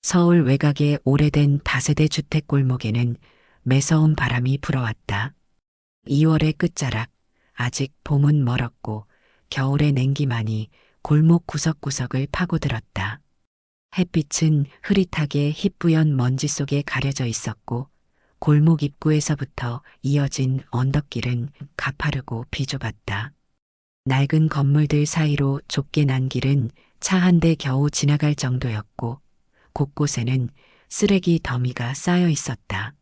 서울 외곽의 오래된 다세대 주택 골목에는 매서운 바람이 불어왔다. 2월의 끝자락, 아직 봄은 멀었고 겨울의 냉기만이 골목 구석구석을 파고들었다. 햇빛은 흐릿하게 희뿌연 먼지 속에 가려져 있었고 골목 입구에서부터 이어진 언덕길은 가파르고 비좁았다. 낡은 건물들 사이로 좁게 난 길은 차 한 대 겨우 지나갈 정도였고 곳곳에는 쓰레기 더미가 쌓여 있었다.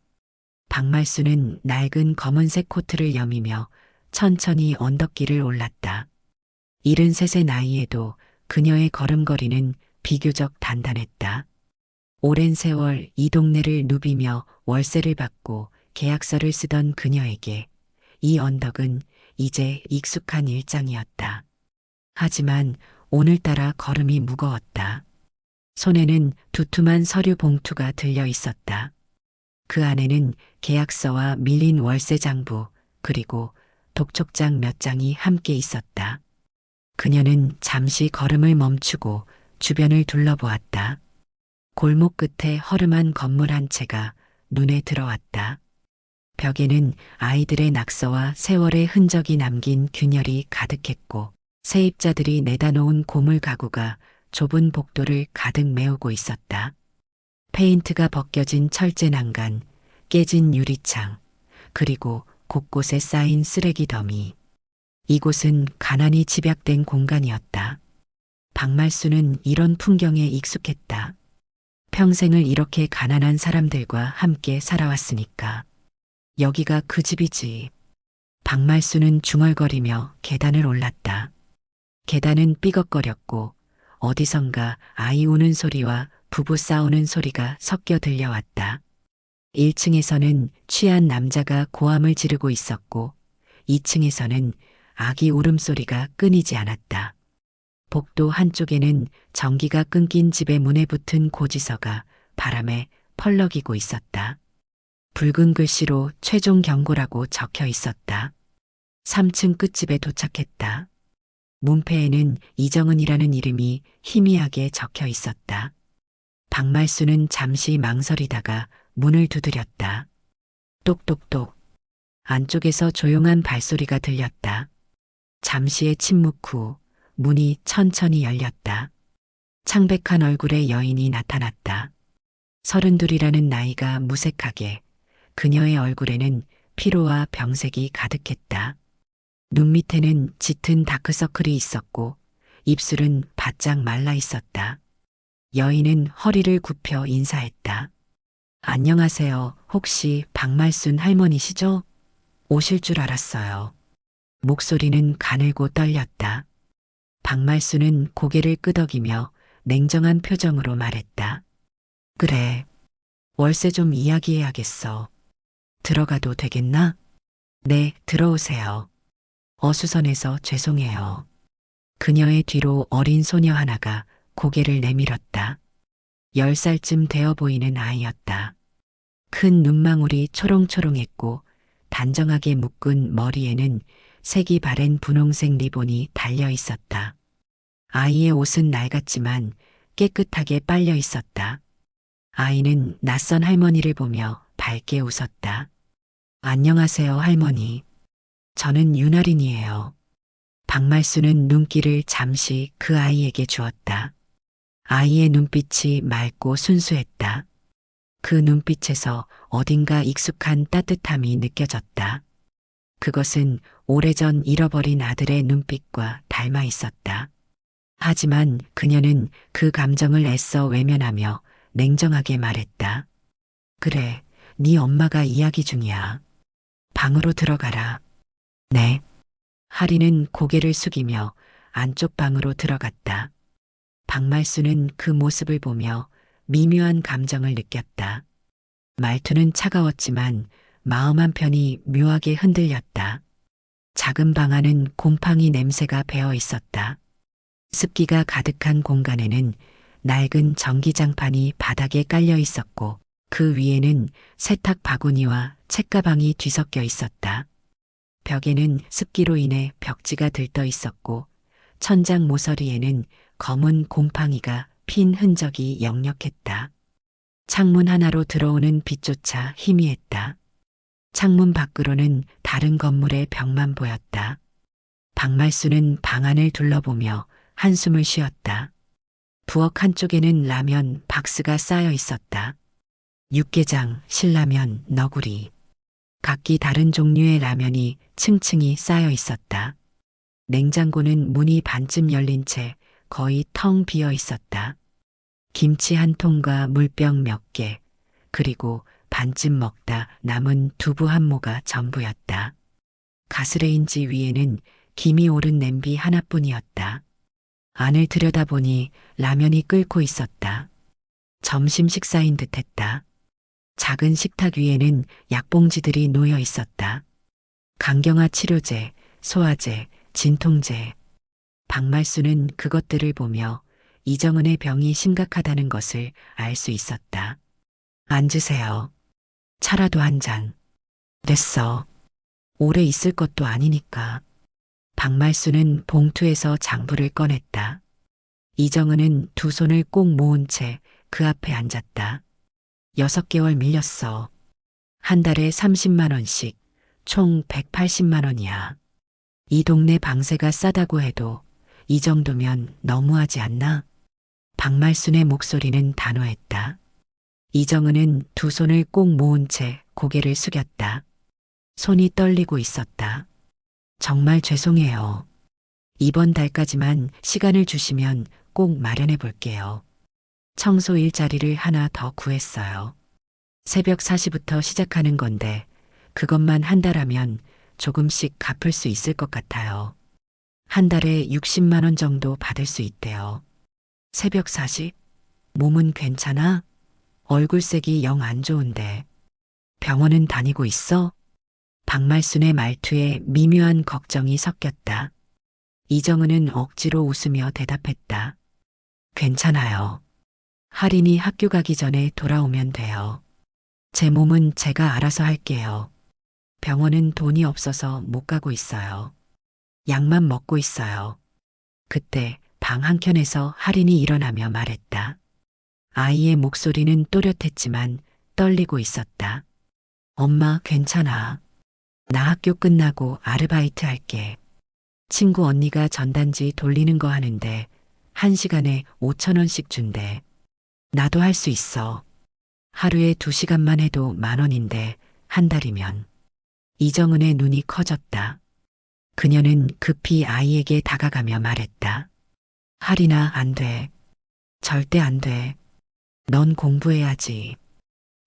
박말수는 낡은 검은색 코트를 여미며 천천히 언덕길을 올랐다. 73의 나이에도 그녀의 걸음걸이는 비교적 단단했다. 오랜 세월 이 동네를 누비며 월세를 받고 계약서를 쓰던 그녀에게 이 언덕은 이제 익숙한 일상이었다. 하지만 오늘따라 걸음이 무거웠다. 손에는 두툼한 서류 봉투가 들려 있었다. 그 안에는 계약서와 밀린 월세 장부 그리고 독촉장 몇 장이 함께 있었다. 그녀는 잠시 걸음을 멈추고 주변을 둘러보았다. 골목 끝에 허름한 건물 한 채가 눈에 들어왔다. 벽에는 아이들의 낙서와 세월의 흔적이 남긴 균열이 가득했고 세입자들이 내다 놓은 고물 가구가 좁은 복도를 가득 메우고 있었다. 페인트가 벗겨진 철제 난간, 깨진 유리창, 그리고 곳곳에 쌓인 쓰레기 더미. 이곳은 가난이 집약된 공간이었다. 박말수는 이런 풍경에 익숙했다. 평생을 이렇게 가난한 사람들과 함께 살아왔으니까. 여기가 그 집이지. 박말수는 중얼거리며 계단을 올랐다. 계단은 삐걱거렸고 어디선가 아이 우는 소리와 부부 싸우는 소리가 섞여 들려왔다. 1층에서는 취한 남자가 고함을 지르고 있었고 2층에서는 아기 울음소리가 끊이지 않았다. 복도 한쪽에는 전기가 끊긴 집의 문에 붙은 고지서가 바람에 펄럭이고 있었다. 붉은 글씨로 최종 경고라고 적혀 있었다. 3층 끝집에 도착했다. 문패에는 이정은이라는 이름이 희미하게 적혀 있었다. 박말수는 잠시 망설이다가 문을 두드렸다. 똑똑똑. 안쪽에서 조용한 발소리가 들렸다. 잠시의 침묵 후 문이 천천히 열렸다. 창백한 얼굴의 여인이 나타났다. 32이라는 나이가 무색하게 그녀의 얼굴에는 피로와 병색이 가득했다. 눈 밑에는 짙은 다크서클이 있었고 입술은 바짝 말라 있었다. 여인은 허리를 굽혀 인사했다. 안녕하세요. 혹시 박말순 할머니시죠? 오실 줄 알았어요. 목소리는 가늘고 떨렸다. 박말순은 고개를 끄덕이며 냉정한 표정으로 말했다. 그래. 월세 좀 이야기해야겠어. 들어가도 되겠나? 네, 들어오세요. 어수선해서 죄송해요. 그녀의 뒤로 어린 소녀 하나가 고개를 내밀었다. 10살쯤 되어 보이는 아이였다. 큰 눈망울이 초롱초롱했고 단정하게 묶은 머리에는 색이 바랜 분홍색 리본이 달려 있었다. 아이의 옷은 낡았지만 깨끗하게 빨려 있었다. 아이는 낯선 할머니를 보며 밝게 웃었다. 안녕하세요, 할머니. 저는 윤아린이에요. 박말수는 눈길을 잠시 그 아이에게 주었다. 아이의 눈빛이 맑고 순수했다. 그 눈빛에서 어딘가 익숙한 따뜻함이 느껴졌다. 그것은 오래전 잃어버린 아들의 눈빛과 닮아 있었다. 하지만 그녀는 그 감정을 애써 외면하며 냉정하게 말했다. 그래, 네 엄마가 이야기 중이야. 방으로 들어가라. 네. 하리는 고개를 숙이며 안쪽 방으로 들어갔다. 박말수는 그 모습을 보며 미묘한 감정을 느꼈다. 말투는 차가웠지만 마음 한편이 묘하게 흔들렸다. 작은 방 안은 곰팡이 냄새가 배어 있었다. 습기가 가득한 공간에는 낡은 전기장판이 바닥에 깔려 있었고 그 위에는 세탁 바구니와 책가방이 뒤섞여 있었다. 벽에는 습기로 인해 벽지가 들떠 있었고 천장 모서리에는 검은 곰팡이가 핀 흔적이 역력했다. 창문 하나로 들어오는 빛조차 희미했다. 창문 밖으로는 다른 건물의 벽만 보였다. 박말수는 방 안을 둘러보며 한숨을 쉬었다. 부엌 한쪽에는 라면 박스가 쌓여 있었다. 육개장, 신라면, 너구리. 각기 다른 종류의 라면이 층층이 쌓여 있었다. 냉장고는 문이 반쯤 열린 채 거의 텅 비어 있었다. 김치 한 통과 물병 몇 개, 그리고 반쯤 먹다 남은 두부 한 모가 전부였다. 가스레인지 위에는 김이 오른 냄비 하나뿐이었다. 안을 들여다보니 라면이 끓고 있었다. 점심 식사인 듯했다. 작은 식탁 위에는 약봉지들이 놓여 있었다. 강경화 치료제, 소화제, 진통제. 박말수는 그것들을 보며 이정은의 병이 심각하다는 것을 알 수 있었다. 앉으세요. 차라도 한 잔. 됐어. 오래 있을 것도 아니니까. 박말수는 봉투에서 장부를 꺼냈다. 이정은은 두 손을 꼭 모은 채 그 앞에 앉았다. 6개월 밀렸어. 한 달에 30만 원씩, 총 180만 원이야. 이 동네 방세가 싸다고 해도 이 정도면 너무하지 않나? 박말순의 목소리는 단호했다. 이정은은 두 손을 꼭 모은 채 고개를 숙였다. 손이 떨리고 있었다. 정말 죄송해요. 이번 달까지만 시간을 주시면 꼭 마련해 볼게요. 청소 일자리를 하나 더 구했어요. 새벽 4시부터 시작하는 건데 그것만 한 달 하면 조금씩 갚을 수 있을 것 같아요. 한 달에 60만 원 정도 받을 수 있대요. 새벽 4시? 몸은 괜찮아? 얼굴색이 영 안 좋은데. 병원은 다니고 있어? 박말순의 말투에 미묘한 걱정이 섞였다. 이정은은 억지로 웃으며 대답했다. 괜찮아요. 할인이 학교 가기 전에 돌아오면 돼요. 제 몸은 제가 알아서 할게요. 병원은 돈이 없어서 못 가고 있어요. 약만 먹고 있어요. 그때 방 한켠에서 할인이 일어나며 말했다. 아이의 목소리는 또렷했지만 떨리고 있었다. 엄마 괜찮아. 나 학교 끝나고 아르바이트 할게. 친구 언니가 전단지 돌리는 거 하는데 1시간에 5천 원씩 준대. 나도 할 수 있어. 하루에 2시간만 해도 10,000원인데 한 달이면. 이정은의 눈이 커졌다. 그녀는 급히 아이에게 다가가며 말했다. 할인아, 안 돼. 절대 안 돼. 넌 공부해야지.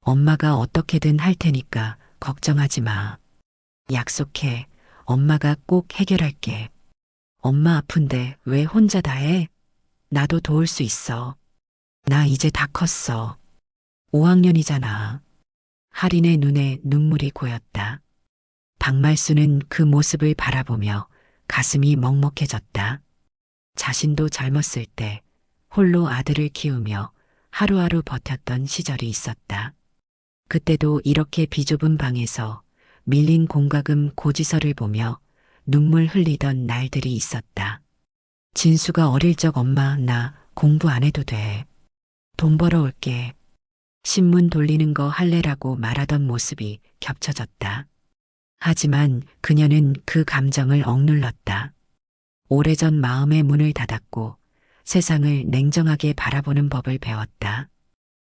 엄마가 어떻게든 할 테니까 걱정하지 마. 약속해. 엄마가 꼭 해결할게. 엄마 아픈데 왜 혼자 다 해? 나도 도울 수 있어. 나 이제 다 컸어. 5학년이잖아. 할인의 눈에 눈물이 고였다. 박말수는 그 모습을 바라보며 가슴이 먹먹해졌다. 자신도 젊었을 때 홀로 아들을 키우며 하루하루 버텼던 시절이 있었다. 그때도 이렇게 비좁은 방에서 밀린 공과금 고지서를 보며 눈물 흘리던 날들이 있었다. 진수가 어릴 적 엄마 나 공부 안 해도 돼. 돈 벌어 올게. 신문 돌리는 거 할래라고 말하던 모습이 겹쳐졌다. 하지만 그녀는 그 감정을 억눌렀다. 오래전 마음의 문을 닫았고 세상을 냉정하게 바라보는 법을 배웠다.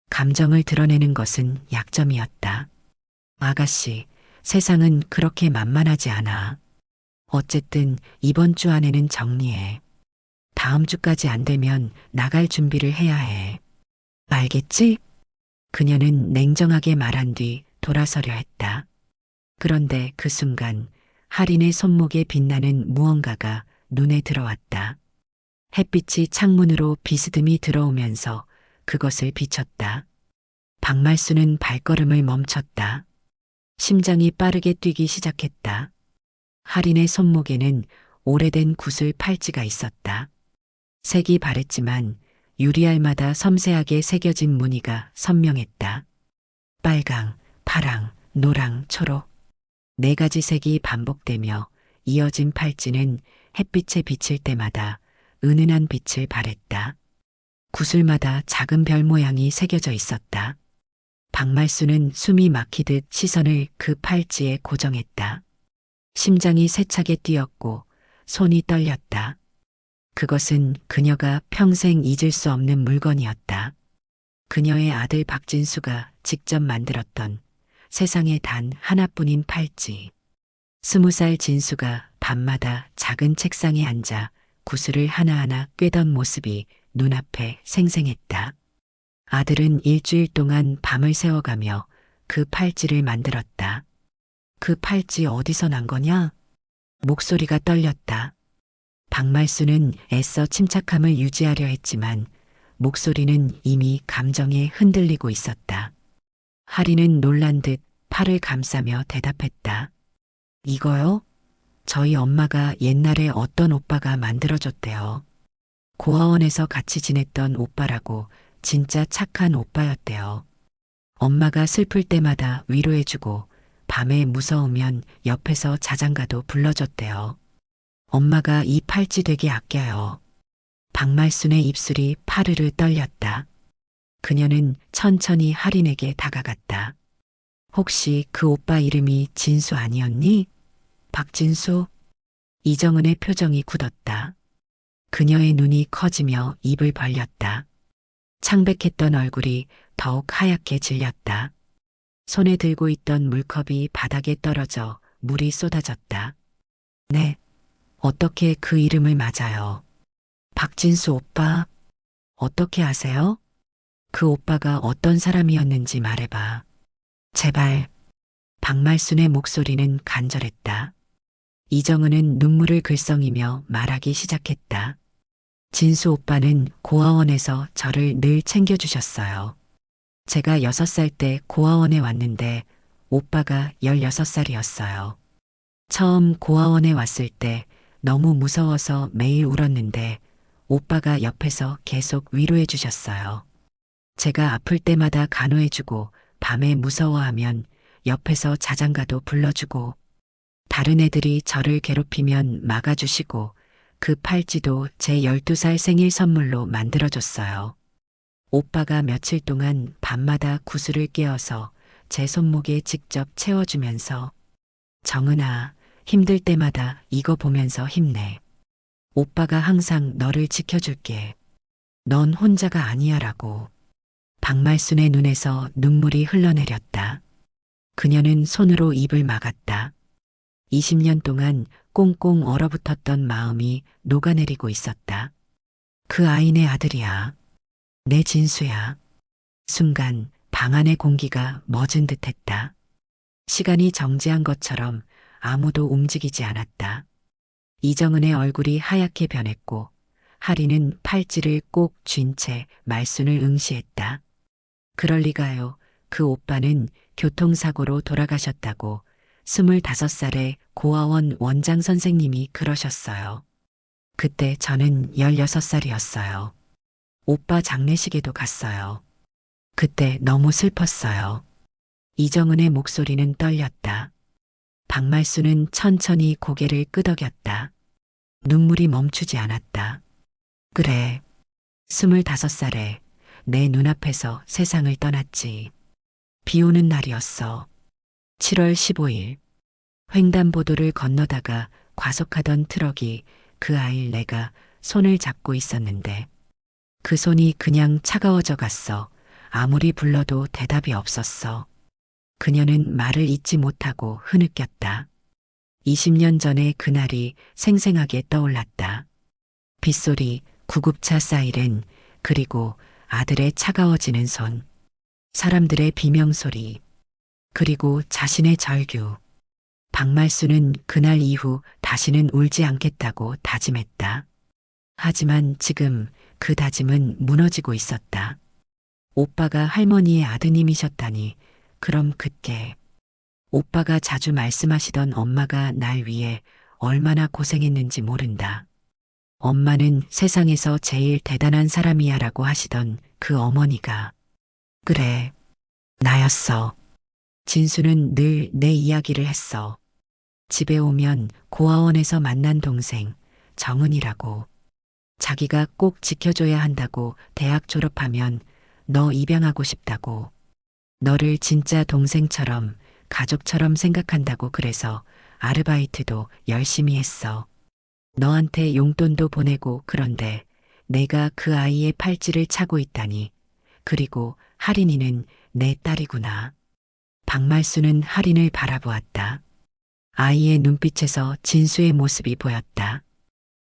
감정을 드러내는 것은 약점이었다. 아가씨, 세상은 그렇게 만만하지 않아. 어쨌든 이번 주 안에는 정리해. 다음 주까지 안 되면 나갈 준비를 해야 해. 알겠지? 그녀는 냉정하게 말한 뒤 돌아서려 했다. 그런데 그 순간 할인의 손목에 빛나는 무언가가 눈에 들어왔다. 햇빛이 창문으로 비스듬히 들어오면서 그것을 비췄다. 박말수는 발걸음을 멈췄다. 심장이 빠르게 뛰기 시작했다. 할인의 손목에는 오래된 구슬 팔찌가 있었다. 색이 바랬지만 유리알마다 섬세하게 새겨진 무늬가 선명했다. 빨강, 파랑, 노랑, 초록. 4가지 색이 반복되며 이어진 팔찌는 햇빛에 비칠 때마다 은은한 빛을 발했다. 구슬마다 작은 별 모양이 새겨져 있었다. 박말수는 숨이 막히듯 시선을 그 팔찌에 고정했다. 심장이 세차게 뛰었고 손이 떨렸다. 그것은 그녀가 평생 잊을 수 없는 물건이었다. 그녀의 아들 박진수가 직접 만들었던 세상에 단 하나뿐인 팔찌. 20살 진수가 밤마다 작은 책상에 앉아 구슬을 하나하나 꿰던 모습이 눈앞에 생생했다. 아들은 일주일 동안 밤을 새워가며 그 팔찌를 만들었다. 그 팔찌 어디서 난 거냐? 목소리가 떨렸다. 박말수는 애써 침착함을 유지하려 했지만 목소리는 이미 감정에 흔들리고 있었다. 하리는 놀란 듯 팔을 감싸며 대답했다. 이거요? 저희 엄마가 옛날에 어떤 오빠가 만들어줬대요. 고아원에서 같이 지냈던 오빠라고 진짜 착한 오빠였대요. 엄마가 슬플 때마다 위로해주고 밤에 무서우면 옆에서 자장가도 불러줬대요. 엄마가 이 팔찌 되게 아껴요. 박말순의 입술이 파르르 떨렸다. 그녀는 천천히 할인에게 다가갔다. 혹시 그 오빠 이름이 진수 아니었니? 박진수? 이정은의 표정이 굳었다. 그녀의 눈이 커지며 입을 벌렸다. 창백했던 얼굴이 더욱 하얗게 질렸다. 손에 들고 있던 물컵이 바닥에 떨어져 물이 쏟아졌다. 네, 어떻게 그 이름을 맞아요? 박진수 오빠, 어떻게 아세요? 그 오빠가 어떤 사람이었는지 말해봐. 제발. 박말순의 목소리는 간절했다. 이정은은 눈물을 글썽이며 말하기 시작했다. 진수 오빠는 고아원에서 저를 늘 챙겨주셨어요. 제가 6살 때 고아원에 왔는데 오빠가 16살이었어요. 처음 고아원에 왔을 때 너무 무서워서 매일 울었는데 오빠가 옆에서 계속 위로해 주셨어요. 제가 아플 때마다 간호해주고 밤에 무서워하면 옆에서 자장가도 불러주고 다른 애들이 저를 괴롭히면 막아주시고 그 팔찌도 제 12살 생일 선물로 만들어줬어요. 오빠가 며칠 동안 밤마다 구슬을 깨어서 제 손목에 직접 채워주면서 정은아, 힘들 때마다 이거 보면서 힘내. 오빠가 항상 너를 지켜줄게. 넌 혼자가 아니야라고. 박말순의 눈에서 눈물이 흘러내렸다. 그녀는 손으로 입을 막았다. 20년 동안 꽁꽁 얼어붙었던 마음이 녹아내리고 있었다. 그 아이네 아들이야. 내 진수야. 순간 방 안의 공기가 멎은 듯했다. 시간이 정지한 것처럼 아무도 움직이지 않았다. 이정은의 얼굴이 하얗게 변했고 하리는 팔찌를 꼭 쥔 채 말순을 응시했다. 그럴 리가요. 그 오빠는 교통사고로 돌아가셨다고 25살에 고아원 원장 선생님이 그러셨어요. 그때 저는 16살이었어요. 오빠 장례식에도 갔어요. 그때 너무 슬펐어요. 이정은의 목소리는 떨렸다. 박말수는 천천히 고개를 끄덕였다. 눈물이 멈추지 않았다. 그래, 25살에 내 눈앞에서 세상을 떠났지. 비 오는 날이었어. 7월 15일. 횡단보도를 건너다가 과속하던 트럭이 그 아이를 내가 손을 잡고 있었는데 그 손이 그냥 차가워져 갔어. 아무리 불러도 대답이 없었어. 그녀는 말을 잇지 못하고 흐느꼈다. 20년 전의 그날이 생생하게 떠올랐다. 빗소리, 구급차 사이렌, 그리고 아들의 차가워지는 손, 사람들의 비명소리, 그리고 자신의 절규. 박말수는 그날 이후 다시는 울지 않겠다고 다짐했다. 하지만 지금 그 다짐은 무너지고 있었다. 오빠가 할머니의 아드님이셨다니, 그럼 그때 오빠가 자주 말씀하시던 엄마가 날 위해 얼마나 고생했는지 모른다. 엄마는 세상에서 제일 대단한 사람이야 라고 하시던 그 어머니가. 그래, 나였어. 진수는 늘 내 이야기를 했어. 집에 오면 고아원에서 만난 동생, 정은이라고. 자기가 꼭 지켜줘야 한다고 대학 졸업하면 너 입양하고 싶다고. 너를 진짜 동생처럼, 가족처럼 생각한다고 그래서 아르바이트도 열심히 했어. 너한테 용돈도 보내고 그런데 내가 그 아이의 팔찌를 차고 있다니. 그리고 할인이는 내 딸이구나. 박말수는 할인을 바라보았다. 아이의 눈빛에서 진수의 모습이 보였다.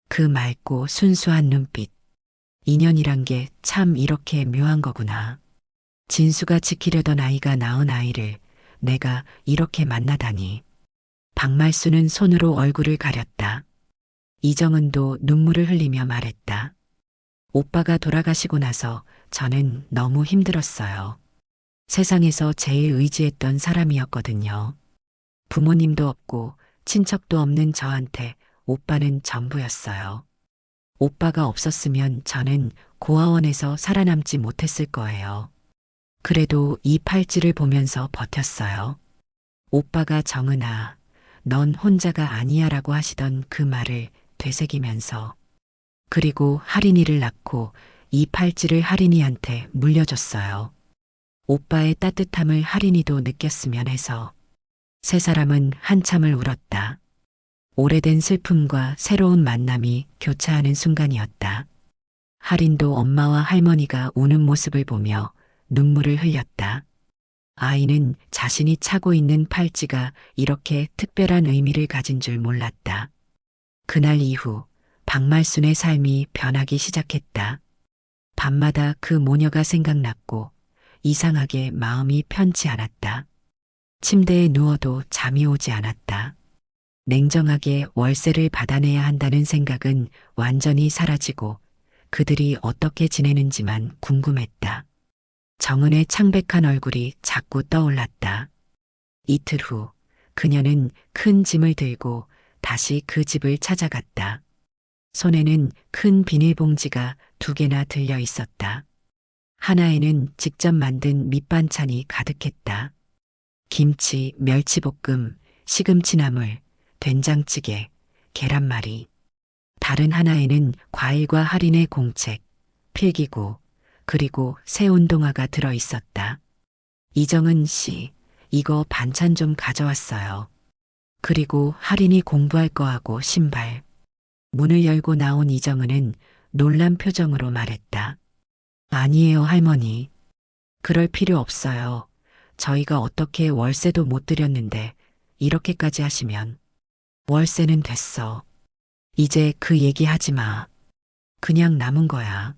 그 맑고 순수한 눈빛. 인연이란 게 참 이렇게 묘한 거구나. 진수가 지키려던 아이가 낳은 아이를 내가 이렇게 만나다니. 박말수는 손으로 얼굴을 가렸다. 이정은도 눈물을 흘리며 말했다. 오빠가 돌아가시고 나서 저는 너무 힘들었어요. 세상에서 제일 의지했던 사람이었거든요. 부모님도 없고 친척도 없는 저한테 오빠는 전부였어요. 오빠가 없었으면 저는 고아원에서 살아남지 못했을 거예요. 그래도 이 팔찌를 보면서 버텼어요. 오빠가 정은아, 넌 혼자가 아니야라고 하시던 그 말을 되새기면서 그리고 할인이를 낳고 이 팔찌를 할인이한테 물려줬어요. 오빠의 따뜻함을 할인이도 느꼈으면 해서 세 사람은 한참을 울었다. 오래된 슬픔과 새로운 만남이 교차하는 순간이었다. 할인도 엄마와 할머니가 우는 모습을 보며 눈물을 흘렸다. 아이는 자신이 차고 있는 팔찌가 이렇게 특별한 의미를 가진 줄 몰랐다. 그날 이후 박말순의 삶이 변하기 시작했다. 밤마다 그 모녀가 생각났고 이상하게 마음이 편치 않았다. 침대에 누워도 잠이 오지 않았다. 냉정하게 월세를 받아내야 한다는 생각은 완전히 사라지고 그들이 어떻게 지내는지만 궁금했다. 정은의 창백한 얼굴이 자꾸 떠올랐다. 이틀 후 그녀는 큰 짐을 들고 다시 그 집을 찾아갔다. 손에는 큰 비닐봉지가 2개나 들려 있었다. 하나에는 직접 만든 밑반찬이 가득했다. 김치, 멸치볶음, 시금치나물, 된장찌개, 계란말이. 다른 하나에는 과일과 할인의 공책, 필기구, 그리고 새 운동화가 들어 있었다. 이정은 씨, 이거 반찬 좀 가져왔어요. 그리고 할인이 공부할 거하고 신발. 문을 열고 나온 이정은은 놀란 표정으로 말했다. 아니에요, 할머니. 그럴 필요 없어요. 저희가 어떻게 월세도 못 드렸는데 이렇게까지 하시면. 월세는 됐어. 이제 그 얘기 하지 마. 그냥 남은 거야.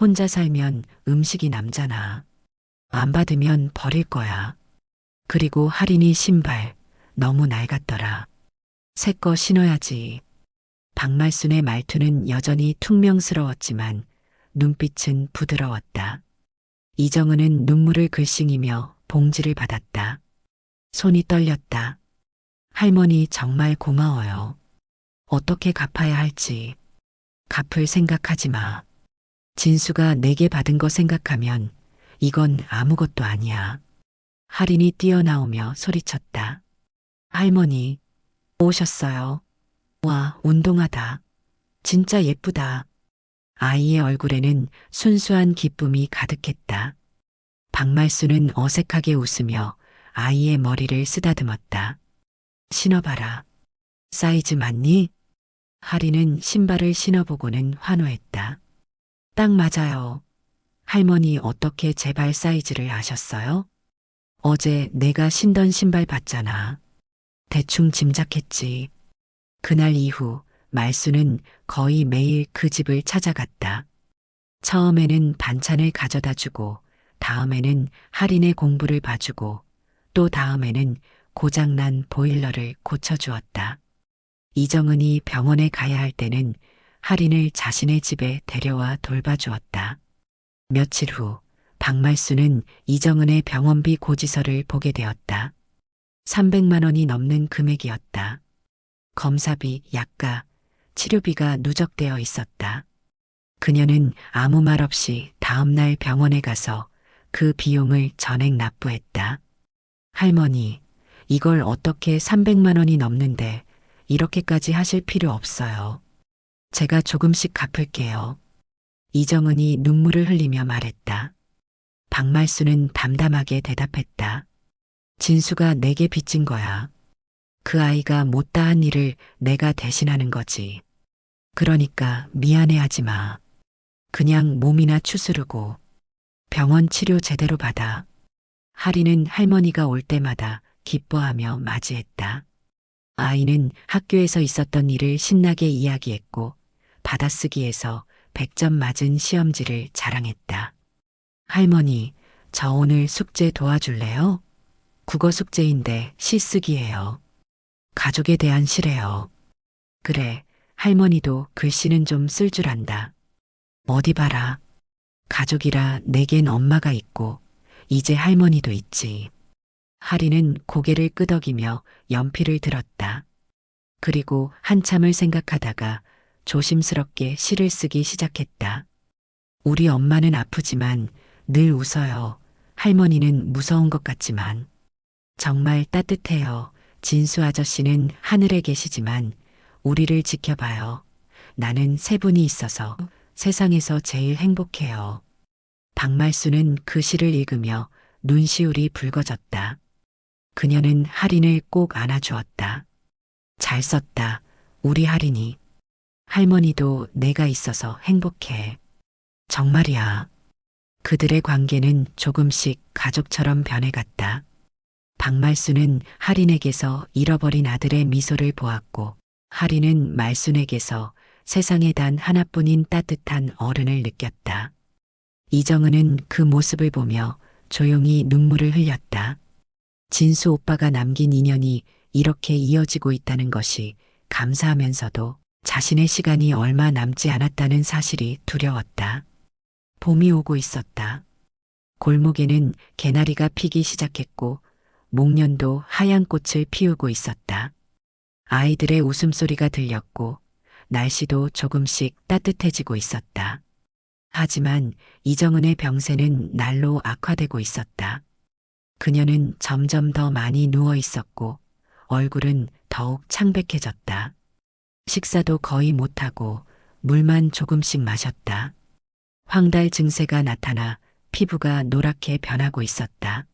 혼자 살면 음식이 남잖아. 안 받으면 버릴 거야. 그리고 할인이 신발 너무 낡았더라. 새 거 신어야지. 박말순의 말투는 여전히 퉁명스러웠지만 눈빛은 부드러웠다. 이정은은 눈물을 글썽이며 봉지를 받았다. 손이 떨렸다. 할머니 정말 고마워요. 어떻게 갚아야 할지. 갚을 생각하지 마. 진수가 내게 받은 거 생각하면 이건 아무것도 아니야. 할인이 뛰어나오며 소리쳤다. 할머니, 오셨어요. 와, 운동하다. 진짜 예쁘다. 아이의 얼굴에는 순수한 기쁨이 가득했다. 박말수는 어색하게 웃으며 아이의 머리를 쓰다듬었다. 신어봐라. 사이즈 맞니? 할인은 신발을 신어보고는 환호했다. 딱 맞아요. 할머니 어떻게 제 발 사이즈를 아셨어요? 어제 내가 신던 신발 봤잖아. 대충 짐작했지. 그날 이후 말수는 거의 매일 그 집을 찾아갔다. 처음에는 반찬을 가져다 주고, 다음에는 할인의 공부를 봐주고, 또 다음에는 고장난 보일러를 고쳐주었다. 이정은이 병원에 가야 할 때는 할인을 자신의 집에 데려와 돌봐주었다. 며칠 후 박말수는 이정은의 병원비 고지서를 보게 되었다. 300만 원이 넘는 금액이었다. 검사비, 약가, 치료비가 누적되어 있었다. 그녀는 아무 말 없이 다음날 병원에 가서 그 비용을 전액 납부했다. 할머니, 이걸 어떻게 300만 원이 넘는데 이렇게까지 하실 필요 없어요. 제가 조금씩 갚을게요. 이정은이 눈물을 흘리며 말했다. 박말수는 담담하게 대답했다. 진수가 내게 빚진 거야. 그 아이가 못다한 일을 내가 대신하는 거지. 그러니까 미안해하지 마. 그냥 몸이나 추스르고 병원 치료 제대로 받아. 하리는 할머니가 올 때마다 기뻐하며 맞이했다. 아이는 학교에서 있었던 일을 신나게 이야기했고 받아쓰기에서 100점 맞은 시험지를 자랑했다. 할머니, 저 오늘 숙제 도와줄래요? 국어 숙제인데 시쓰기예요. 가족에 대한 시래요. 그래, 할머니도 글씨는 좀 쓸 줄 안다. 어디 봐라. 가족이라 내겐 엄마가 있고 이제 할머니도 있지. 하리는 고개를 끄덕이며 연필을 들었다. 그리고 한참을 생각하다가 조심스럽게 시를 쓰기 시작했다. 우리 엄마는 아프지만 늘 웃어요. 할머니는 무서운 것 같지만 정말 따뜻해요. 진수 아저씨는 하늘에 계시지만 우리를 지켜봐요. 나는 세 분이 있어서 세상에서 제일 행복해요. 박말수는 그 시를 읽으며 눈시울이 붉어졌다. 그녀는 할인을 꼭 안아주었다. 잘 썼다. 우리 할인이. 할머니도 내가 있어서 행복해. 정말이야. 그들의 관계는 조금씩 가족처럼 변해갔다. 박말수는 할인에게서 잃어버린 아들의 미소를 보았고 할인은 말순에게서 세상에 단 하나뿐인 따뜻한 어른을 느꼈다. 이정은은 그 모습을 보며 조용히 눈물을 흘렸다. 진수 오빠가 남긴 인연이 이렇게 이어지고 있다는 것이 감사하면서도 자신의 시간이 얼마 남지 않았다는 사실이 두려웠다. 봄이 오고 있었다. 골목에는 개나리가 피기 시작했고 목련도 하얀 꽃을 피우고 있었다. 아이들의 웃음소리가 들렸고 날씨도 조금씩 따뜻해지고 있었다. 하지만 이정은의 병세는 날로 악화되고 있었다. 그녀는 점점 더 많이 누워 있었고 얼굴은 더욱 창백해졌다. 식사도 거의 못하고 물만 조금씩 마셨다. 황달 증세가 나타나 피부가 노랗게 변하고 있었다.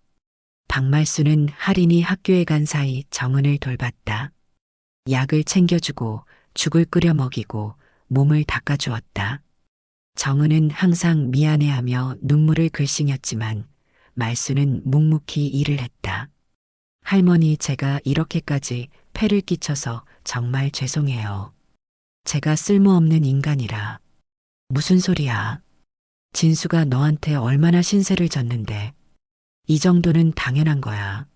박말수는 할인이 학교에 간 사이 정은을 돌봤다. 약을 챙겨주고 죽을 끓여 먹이고 몸을 닦아주었다. 정은은 항상 미안해하며 눈물을 글썽였지만 말수는 묵묵히 일을 했다. 할머니, 제가 이렇게까지 폐를 끼쳐서 정말 죄송해요. 제가 쓸모없는 인간이라. 무슨 소리야. 진수가 너한테 얼마나 신세를 졌는데 이 정도는 당연한 거야.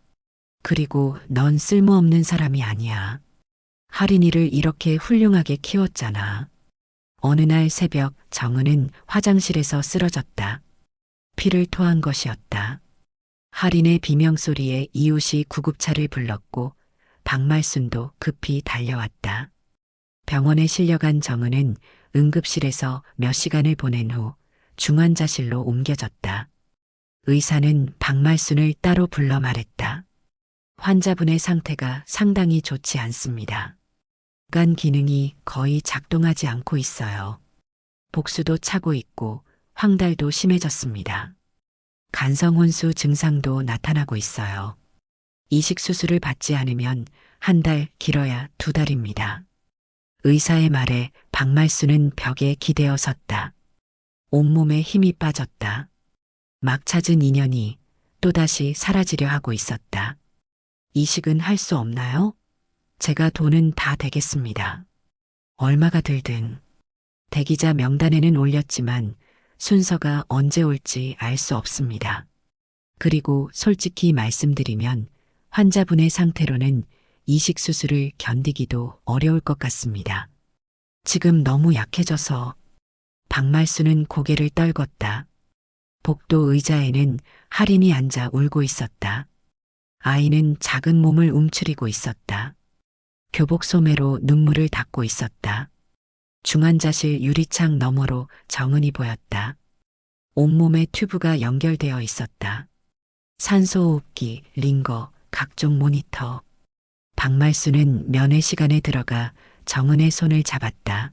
그리고 넌 쓸모없는 사람이 아니야. 할인이를 이렇게 훌륭하게 키웠잖아. 어느 날 새벽 정은은 화장실에서 쓰러졌다. 피를 토한 것이었다. 할인의 비명소리에 이웃이 구급차를 불렀고 박말순도 급히 달려왔다. 병원에 실려간 정은은 응급실에서 몇 시간을 보낸 후 중환자실로 옮겨졌다. 의사는 박말순을 따로 불러 말했다. 환자분의 상태가 상당히 좋지 않습니다. 간 기능이 거의 작동하지 않고 있어요. 복수도 차고 있고 황달도 심해졌습니다. 간성혼수 증상도 나타나고 있어요. 이식 수술을 받지 않으면 한 달, 길어야 2달입니다. 의사의 말에 박말수는 벽에 기대어 섰다. 온몸에 힘이 빠졌다. 막 찾은 인연이 또다시 사라지려 하고 있었다. 이식은 할 수 없나요? 제가 돈은 다 대겠습니다. 얼마가 들든. 대기자 명단에는 올렸지만 순서가 언제 올지 알 수 없습니다. 그리고 솔직히 말씀드리면 환자분의 상태로는 이식 수술을 견디기도 어려울 것 같습니다. 지금 너무 약해져서. 박말수는 고개를 떨궜다. 복도 의자에는 할인이 앉아 울고 있었다. 아이는 작은 몸을 움츠리고 있었다. 교복 소매로 눈물을 닦고 있었다. 중환자실 유리창 너머로 정은이 보였다. 온몸에 튜브가 연결되어 있었다. 산소호흡기, 링거, 각종 모니터. 박말수는 면회 시간에 들어가 정은의 손을 잡았다.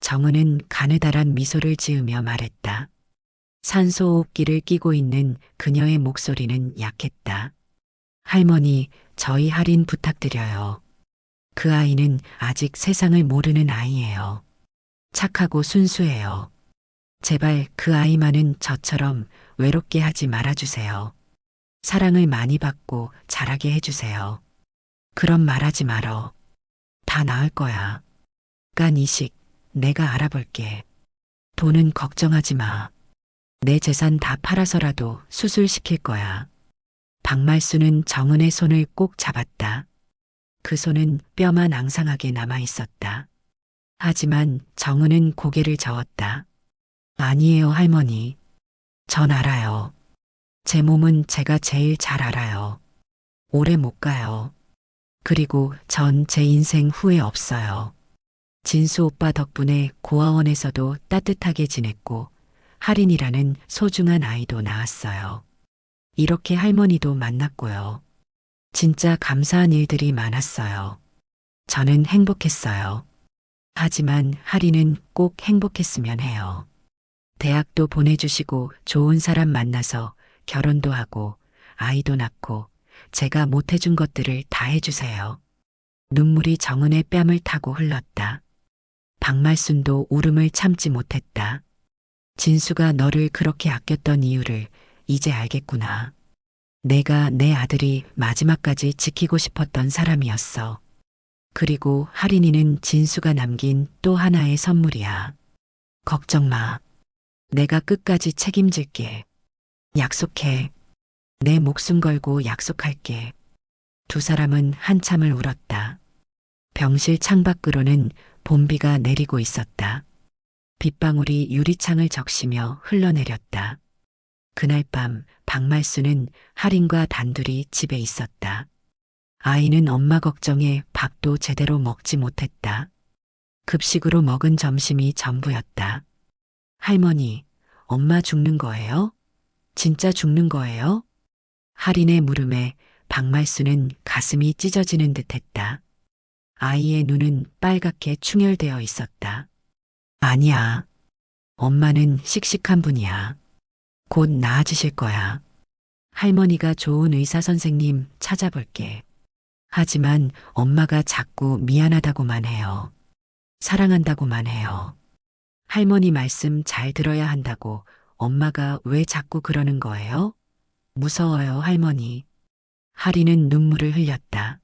정은은 가느다란 미소를 지으며 말했다. 산소호흡기를 끼고 있는 그녀의 목소리는 약했다. 할머니, 저희 할인 부탁드려요. 그 아이는 아직 세상을 모르는 아이예요. 착하고 순수해요. 제발 그 아이만은 저처럼 외롭게 하지 말아주세요. 사랑을 많이 받고 자라게 해주세요. 그런 말하지 말어. 다 나을 거야. 깐 이식, 내가 알아볼게. 돈은 걱정하지 마. 내 재산 다 팔아서라도 수술시킬 거야. 박말수는 정은의 손을 꼭 잡았다. 그 손은 뼈만 앙상하게 남아 있었다. 하지만 정은은 고개를 저었다. 아니에요, 할머니. 전 알아요. 제 몸은 제가 제일 잘 알아요. 오래 못 가요. 그리고 전 제 인생 후회 없어요. 진수 오빠 덕분에 고아원에서도 따뜻하게 지냈고 할인이라는 소중한 아이도 낳았어요. 이렇게 할머니도 만났고요. 진짜 감사한 일들이 많았어요. 저는 행복했어요. 하지만 할인은 꼭 행복했으면 해요. 대학도 보내주시고 좋은 사람 만나서 결혼도 하고 아이도 낳고 제가 못해준 것들을 다 해주세요. 눈물이 정은의 뺨을 타고 흘렀다. 박말순도 울음을 참지 못했다. 진수가 너를 그렇게 아꼈던 이유를 이제 알겠구나. 내가 내 아들이 마지막까지 지키고 싶었던 사람이었어. 그리고 할인이는 진수가 남긴 또 하나의 선물이야. 걱정 마. 내가 끝까지 책임질게. 약속해. 내 목숨 걸고 약속할게. 두 사람은 한참을 울었다. 병실 창밖으로는 봄비가 내리고 있었다. 빗방울이 유리창을 적시며 흘러내렸다. 그날 밤 박말수는 할인과 단둘이 집에 있었다. 아이는 엄마 걱정에 밥도 제대로 먹지 못했다. 급식으로 먹은 점심이 전부였다. 할머니, 엄마 죽는 거예요? 진짜 죽는 거예요? 할인의 물음에 박말수는 가슴이 찢어지는 듯했다. 아이의 눈은 빨갛게 충혈되어 있었다. 아니야. 엄마는 씩씩한 분이야. 곧 나아지실 거야. 할머니가 좋은 의사 선생님 찾아볼게. 하지만 엄마가 자꾸 미안하다고만 해요. 사랑한다고만 해요. 할머니 말씀 잘 들어야 한다고 엄마가 왜 자꾸 그러는 거예요? 무서워요, 할머니. 할인은 눈물을 흘렸다.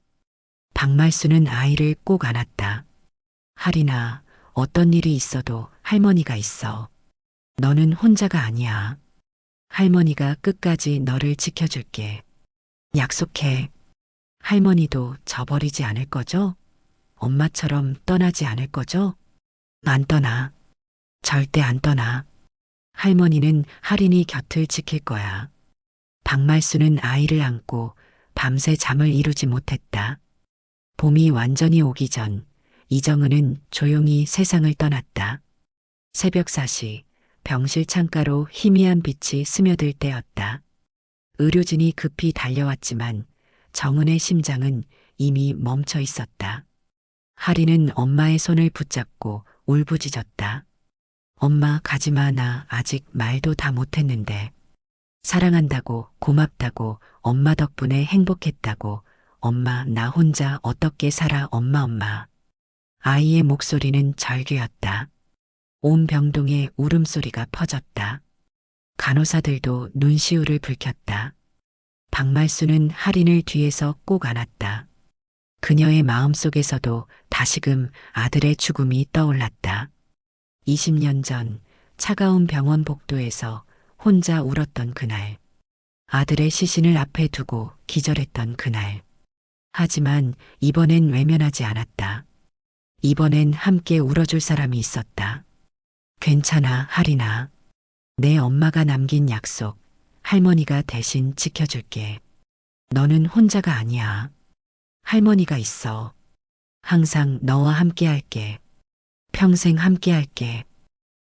박말수는 아이를 꼭 안았다. 할인아, 어떤 일이 있어도 할머니가 있어. 너는 혼자가 아니야. 할머니가 끝까지 너를 지켜줄게. 약속해. 할머니도 저버리지 않을 거죠? 엄마처럼 떠나지 않을 거죠? 안 떠나. 절대 안 떠나. 할머니는 할인이 곁을 지킬 거야. 박말수는 아이를 안고 밤새 잠을 이루지 못했다. 봄이 완전히 오기 전 이정은은 조용히 세상을 떠났다. 새벽 4시 병실 창가로 희미한 빛이 스며들 때였다. 의료진이 급히 달려왔지만 정은의 심장은 이미 멈춰 있었다. 할인은 엄마의 손을 붙잡고 울부짖었다. 엄마 가지마, 나 아직 말도 다 못했는데. 사랑한다고, 고맙다고, 엄마 덕분에 행복했다고, 엄마 나 혼자 어떻게 살아, 엄마. 아이의 목소리는 절규였다. 온 병동에 울음소리가 퍼졌다. 간호사들도 눈시울을 붉혔다. 박말수는 할인을 뒤에서 꼭 안았다. 그녀의 마음속에서도 다시금 아들의 죽음이 떠올랐다. 20년 전 차가운 병원 복도에서 혼자 울었던 그날. 아들의 시신을 앞에 두고 기절했던 그날. 하지만 이번엔 외면하지 않았다. 이번엔 함께 울어줄 사람이 있었다. 괜찮아, 할인아. 내 엄마가 남긴 약속, 할머니가 대신 지켜줄게. 너는 혼자가 아니야. 할머니가 있어. 항상 너와 함께 할게. 평생 함께 할게.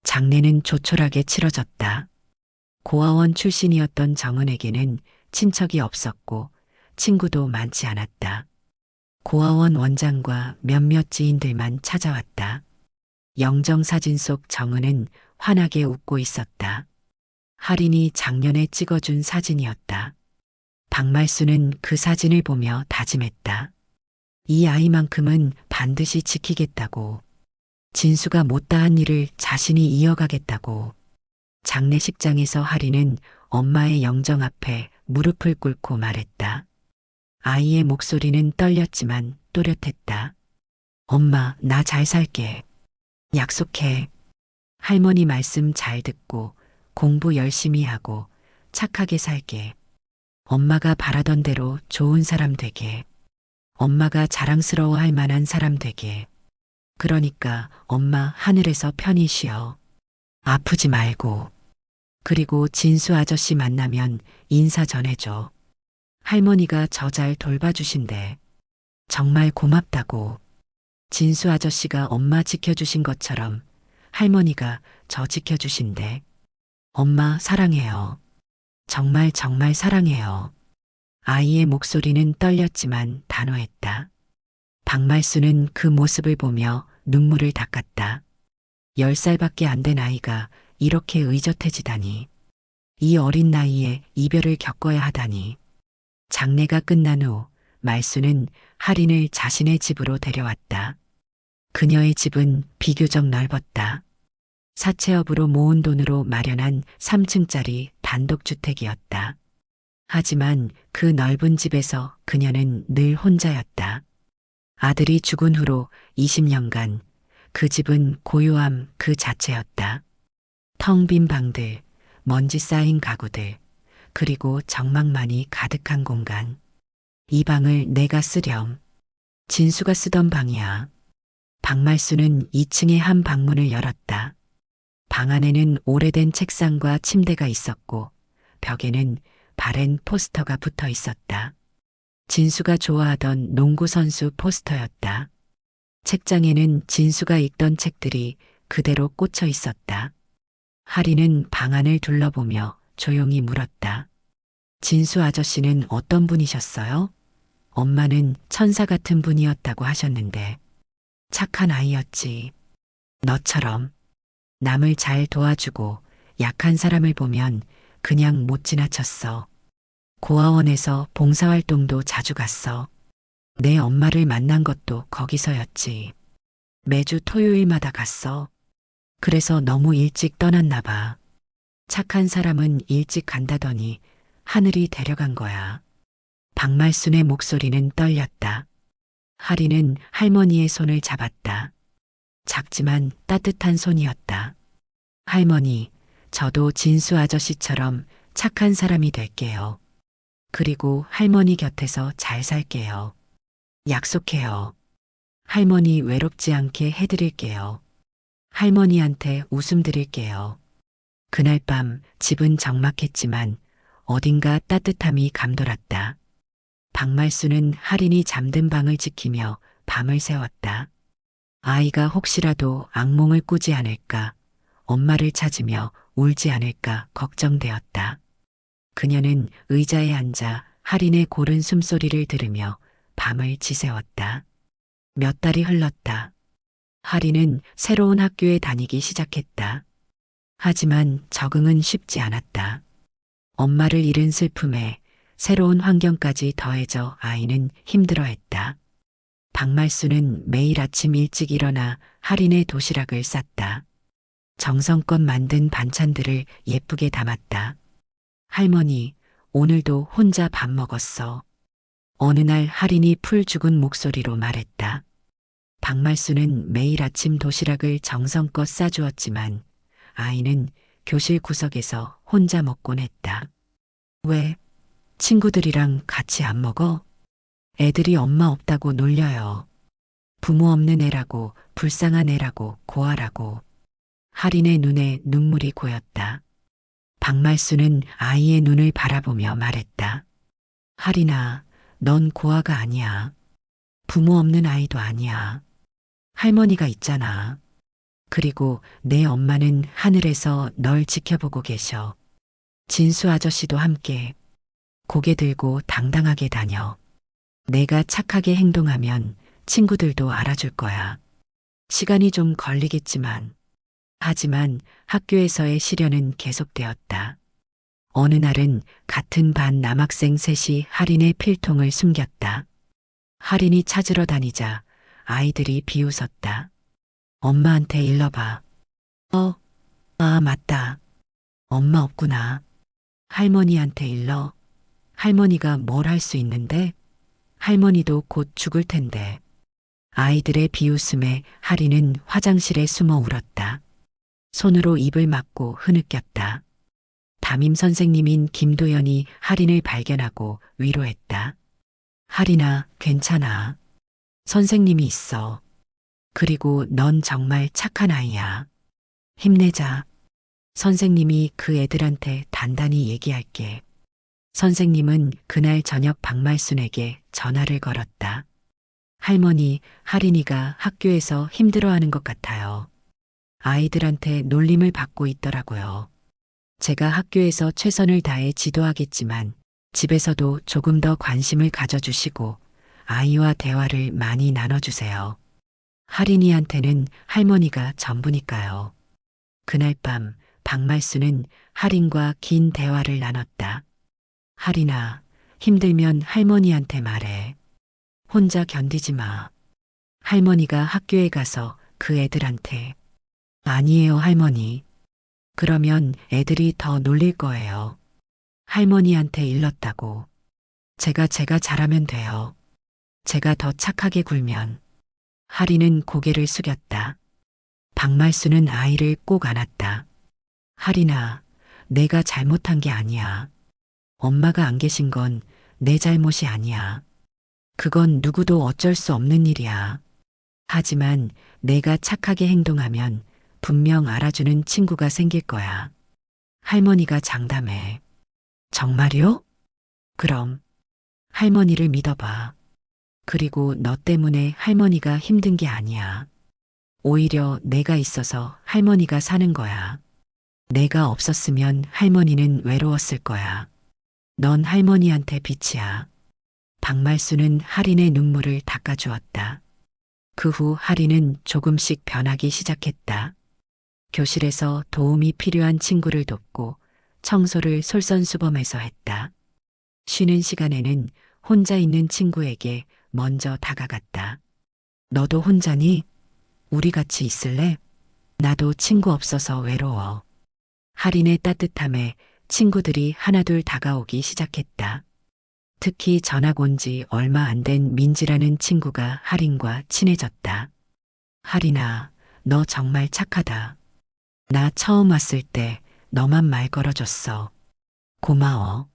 장례는 조촐하게 치러졌다. 고아원 출신이었던 정은에게는 친척이 없었고 친구도 많지 않았다. 고아원 원장과 몇몇 지인들만 찾아왔다. 영정사진 속 정은은 환하게 웃고 있었다. 할인이 작년에 찍어준 사진이었다. 박말수는 그 사진을 보며 다짐했다. 이 아이만큼은 반드시 지키겠다고. 진수가 못다한 일을 자신이 이어가겠다고. 장례식장에서 할인은 엄마의 영정 앞에 무릎을 꿇고 말했다. 아이의 목소리는 떨렸지만 또렷했다. 엄마, 나 잘 살게. 약속해. 할머니 말씀 잘 듣고 공부 열심히 하고 착하게 살게. 엄마가 바라던 대로 좋은 사람 되게. 엄마가 자랑스러워할 만한 사람 되게. 그러니까 엄마 하늘에서 편히 쉬어. 아프지 말고. 그리고 진수 아저씨 만나면 인사 전해줘. 할머니가 저 잘 돌봐주신대. 정말 고맙다고. 진수 아저씨가 엄마 지켜주신 것처럼 할머니가 저 지켜주신대. 엄마 사랑해요. 정말 정말 사랑해요. 아이의 목소리는 떨렸지만 단호했다. 박말수는 그 모습을 보며 눈물을 닦았다. 10살밖에 안 된 아이가 이렇게 의젓해지다니. 이 어린 나이에 이별을 겪어야 하다니. 장례가 끝난 후 말수는 할인을 자신의 집으로 데려왔다. 그녀의 집은 비교적 넓었다. 사채업으로 모은 돈으로 마련한 3층짜리 단독주택이었다. 하지만 그 넓은 집에서 그녀는 늘 혼자였다. 아들이 죽은 후로 20년간 그 집은 고요함 그 자체였다. 텅 빈 방들, 먼지 쌓인 가구들, 그리고 정막만이 가득한 공간. 이 방을 내가 쓰렴. 진수가 쓰던 방이야. 박말수는 2층의 한 방문을 열었다. 방 안에는 오래된 책상과 침대가 있었고 벽에는 바랜 포스터가 붙어 있었다. 진수가 좋아하던 농구 선수 포스터였다. 책장에는 진수가 읽던 책들이 그대로 꽂혀 있었다. 할인은 방 안을 둘러보며 조용히 물었다. 진수 아저씨는 어떤 분이셨어요? 엄마는 천사 같은 분이었다고 하셨는데. 착한 아이였지. 너처럼. 남을 잘 도와주고 약한 사람을 보면 그냥 못 지나쳤어. 고아원에서 봉사활동도 자주 갔어. 내 엄마를 만난 것도 거기서였지. 매주 토요일마다 갔어. 그래서 너무 일찍 떠났나 봐. 착한 사람은 일찍 간다더니 하늘이 데려간 거야. 박말순의 목소리는 떨렸다. 할인은 할머니의 손을 잡았다. 작지만 따뜻한 손이었다. 할머니, 저도 진수 아저씨처럼 착한 사람이 될게요. 그리고 할머니 곁에서 잘 살게요. 약속해요. 할머니 외롭지 않게 해드릴게요. 할머니한테 웃음 드릴게요. 그날 밤 집은 적막했지만 어딘가 따뜻함이 감돌았다. 박말수는 할인이 잠든 방을 지키며 밤을 새웠다. 아이가 혹시라도 악몽을 꾸지 않을까, 엄마를 찾으며 울지 않을까 걱정되었다. 그녀는 의자에 앉아 할인의 고른 숨소리를 들으며 밤을 지새웠다. 몇 달이 흘렀다. 할인은 새로운 학교에 다니기 시작했다. 하지만 적응은 쉽지 않았다. 엄마를 잃은 슬픔에 새로운 환경까지 더해져 아이는 힘들어했다. 박말수는 매일 아침 일찍 일어나 할인의 도시락을 쌌다. 정성껏 만든 반찬들을 예쁘게 담았다. 할머니, 오늘도 혼자 밥 먹었어. 어느 날 할인이 풀 죽은 목소리로 말했다. 박말수는 매일 아침 도시락을 정성껏 싸주었지만 아이는 교실 구석에서 혼자 먹곤 했다. 왜? 친구들이랑 같이 안 먹어? 애들이 엄마 없다고 놀려요. 부모 없는 애라고, 불쌍한 애라고, 고아라고. 할인의 눈에 눈물이 고였다. 박말수는 아이의 눈을 바라보며 말했다. 할인아, 넌 고아가 아니야. 부모 없는 아이도 아니야. 할머니가 있잖아. 그리고 내 엄마는 하늘에서 널 지켜보고 계셔. 진수 아저씨도 함께. 고개 들고 당당하게 다녀. 내가 착하게 행동하면 친구들도 알아줄 거야. 시간이 좀 걸리겠지만. 하지만 학교에서의 시련은 계속되었다. 어느 날은 같은 반 남학생 셋이 할인의 필통을 숨겼다. 할인이 찾으러 다니자 아이들이 비웃었다. 엄마한테 일러봐. 맞다. 엄마 없구나. 할머니한테 일러. 할머니가 뭘 할 수 있는데? 할머니도 곧 죽을 텐데. 아이들의 비웃음에 할인은 화장실에 숨어 울었다. 손으로 입을 막고 흐느꼈다. 담임 선생님인 김도연이 할인을 발견하고 위로했다. 할인아, 괜찮아. 선생님이 있어. 그리고 넌 정말 착한 아이야. 힘내자. 선생님이 그 애들한테 단단히 얘기할게. 선생님은 그날 저녁 박말순에게 전화를 걸었다. 할머니, 할인이가 학교에서 힘들어하는 것 같아요. 아이들한테 놀림을 받고 있더라고요. 제가 학교에서 최선을 다해 지도하겠지만 집에서도 조금 더 관심을 가져주시고 아이와 대화를 많이 나눠주세요. 할인이한테는 할머니가 전부니까요. 그날 밤 박말순은 할인과 긴 대화를 나눴다. 할인아, 힘들면 할머니한테 말해. 혼자 견디지 마. 할머니가 학교에 가서 그 애들한테 아니에요, 할머니. 그러면 애들이 더 놀릴 거예요. 할머니한테 일렀다고. 제가 잘하면 돼요. 제가 더 착하게 굴면. 할인은 고개를 숙였다. 박말순은 아이를 꼭 안았다. 할인아, 내가 잘못한 게 아니야. 엄마가 안 계신 건 내 잘못이 아니야. 그건 누구도 어쩔 수 없는 일이야. 하지만 내가 착하게 행동하면 분명 알아주는 친구가 생길 거야. 할머니가 장담해. 정말요? 그럼 할머니를 믿어봐. 그리고 너 때문에 할머니가 힘든 게 아니야. 오히려 내가 있어서 할머니가 사는 거야. 내가 없었으면 할머니는 외로웠을 거야. 넌 할머니한테 빛이야. 박말순은 할인의 눈물을 닦아주었다. 그 후 할인은 조금씩 변하기 시작했다. 교실에서 도움이 필요한 친구를 돕고 청소를 솔선수범해서 했다. 쉬는 시간에는 혼자 있는 친구에게 먼저 다가갔다. 너도 혼자니? 우리 같이 있을래? 나도 친구 없어서 외로워. 할인의 따뜻함에 친구들이 하나둘 다가오기 시작했다. 특히 전학 온 지 얼마 안 된 민지라는 친구가 할인과 친해졌다. 할인아, 너 정말 착하다. 나 처음 왔을 때 너만 말 걸어줬어. 고마워.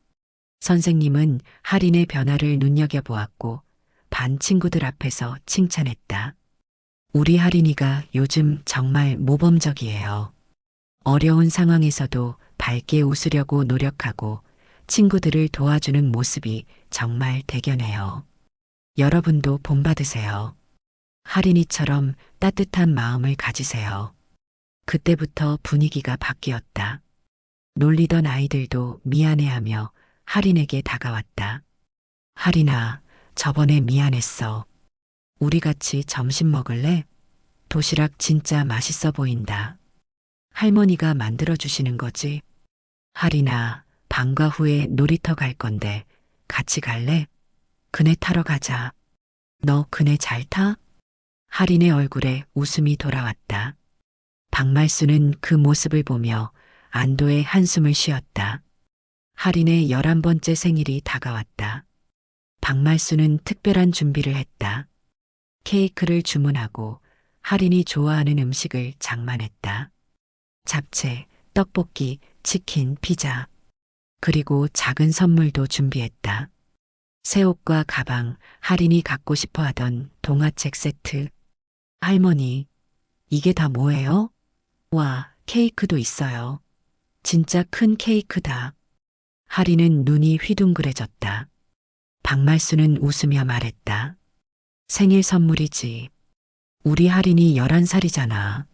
선생님은 할인의 변화를 눈여겨보았고 반 친구들 앞에서 칭찬했다. 우리 할인이가 요즘 정말 모범적이에요. 어려운 상황에서도 밝게 웃으려고 노력하고 친구들을 도와주는 모습이 정말 대견해요. 여러분도 본받으세요. 할인이처럼 따뜻한 마음을 가지세요. 그때부터 분위기가 바뀌었다. 놀리던 아이들도 미안해하며 할인에게 다가왔다. 할인아, 저번에 미안했어. 우리 같이 점심 먹을래? 도시락 진짜 맛있어 보인다. 할머니가 만들어주시는 거지? 할인아, 방과 후에 놀이터 갈 건데 같이 갈래? 그네 타러 가자. 너 그네 잘 타? 할인의 얼굴에 웃음이 돌아왔다. 박말순은 그 모습을 보며 안도의 한숨을 쉬었다. 할인의 11번째 생일이 다가왔다. 박말순은 특별한 준비를 했다. 케이크를 주문하고 할인이 좋아하는 음식을 장만했다. 잡채, 떡볶이, 치킨, 피자. 그리고 작은 선물도 준비했다. 새 옷과 가방, 할인이 갖고 싶어 하던 동화책 세트. 할머니, 이게 다 뭐예요? 와, 케이크도 있어요. 진짜 큰 케이크다. 할인은 눈이 휘둥그레졌다. 박말순은 웃으며 말했다. 생일 선물이지. 우리 할인이 11살이잖아.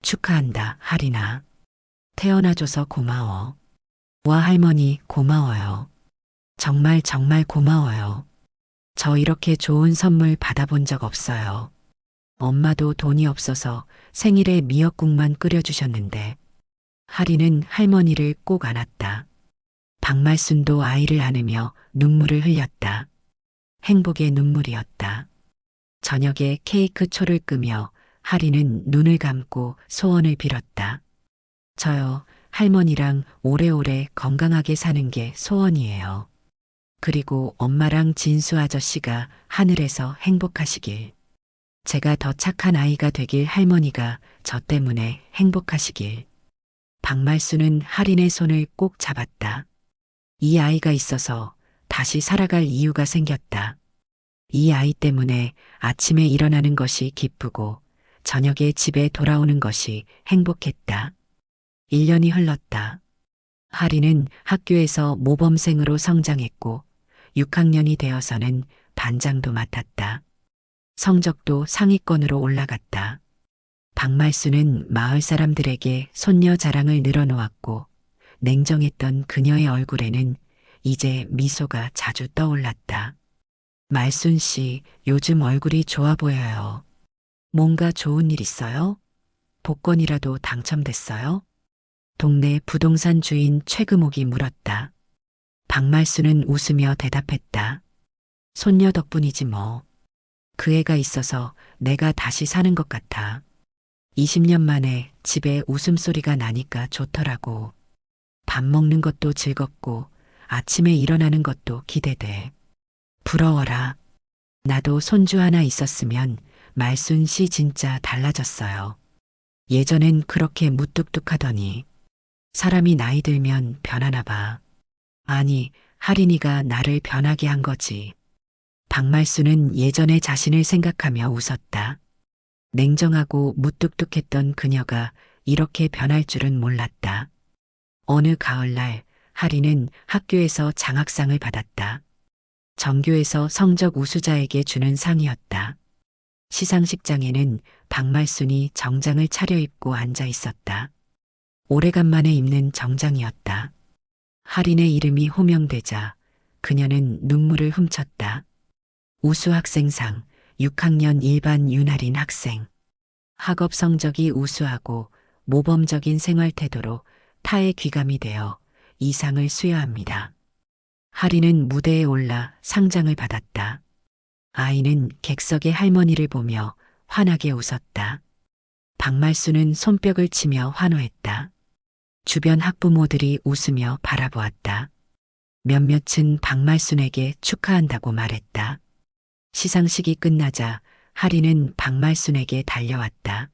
축하한다, 할인아. 태어나줘서 고마워. 와, 할머니, 고마워요. 정말 고마워요. 저 이렇게 좋은 선물 받아본 적 없어요. 엄마도 돈이 없어서 생일에 미역국만 끓여주셨는데. 할인은 할머니를 꼭 안았다. 박말순도 아이를 안으며 눈물을 흘렸다. 행복의 눈물이었다. 저녁에 케이크 초를 끄며 하리는 눈을 감고 소원을 빌었다. 저요, 할머니랑 오래오래 건강하게 사는 게 소원이에요. 그리고 엄마랑 진수 아저씨가 하늘에서 행복하시길. 제가 더 착한 아이가 되길, 할머니가 저 때문에 행복하시길. 박말순은 할인의 손을 꼭 잡았다. 이 아이가 있어서 다시 살아갈 이유가 생겼다. 이 아이 때문에 아침에 일어나는 것이 기쁘고 저녁에 집에 돌아오는 것이 행복했다. 1년이 흘렀다. 할인은 학교에서 모범생으로 성장했고 6학년이 되어서는 반장도 맡았다. 성적도 상위권으로 올라갔다. 박말순은 마을 사람들에게 손녀 자랑을 늘어놓았고 냉정했던 그녀의 얼굴에는 이제 미소가 자주 떠올랐다. 말순 씨, 요즘 얼굴이 좋아 보여요. 뭔가 좋은 일 있어요? 복권이라도 당첨됐어요? 동네 부동산 주인 최금옥이 물었다. 박말순은 웃으며 대답했다. 손녀 덕분이지 뭐. 그 애가 있어서 내가 다시 사는 것 같아. 20년 만에 집에 웃음소리가 나니까 좋더라고. 밥 먹는 것도 즐겁고 아침에 일어나는 것도 기대돼. 부러워라. 나도 손주 하나 있었으면 말순 씨 진짜 달라졌어요. 예전엔 그렇게 무뚝뚝하더니 사람이 나이 들면 변하나 봐. 아니, 할인이가 나를 변하게 한 거지. 박말순은 예전의 자신을 생각하며 웃었다. 냉정하고 무뚝뚝했던 그녀가 이렇게 변할 줄은 몰랐다. 어느 가을날 할인은 학교에서 장학상을 받았다. 전교에서 성적 우수자에게 주는 상이었다. 시상식장에는 박말순이 정장을 차려입고 앉아 있었다. 오래간만에 입는 정장이었다. 할인의 이름이 호명되자 그녀는 눈물을 훔쳤다. 우수학생상, 6학년 일반 윤할인 학생. 학업 성적이 우수하고 모범적인 생활 태도로 타의 귀감이 되어 이 상을 수여합니다. 할인은 무대에 올라 상장을 받았다. 아이는 객석의 할머니를 보며 환하게 웃었다. 박말순은 손뼉을 치며 환호했다. 주변 학부모들이 웃으며 바라보았다. 몇몇은 박말순에게 축하한다고 말했다. 시상식이 끝나자 할인은 박말순에게 달려왔다.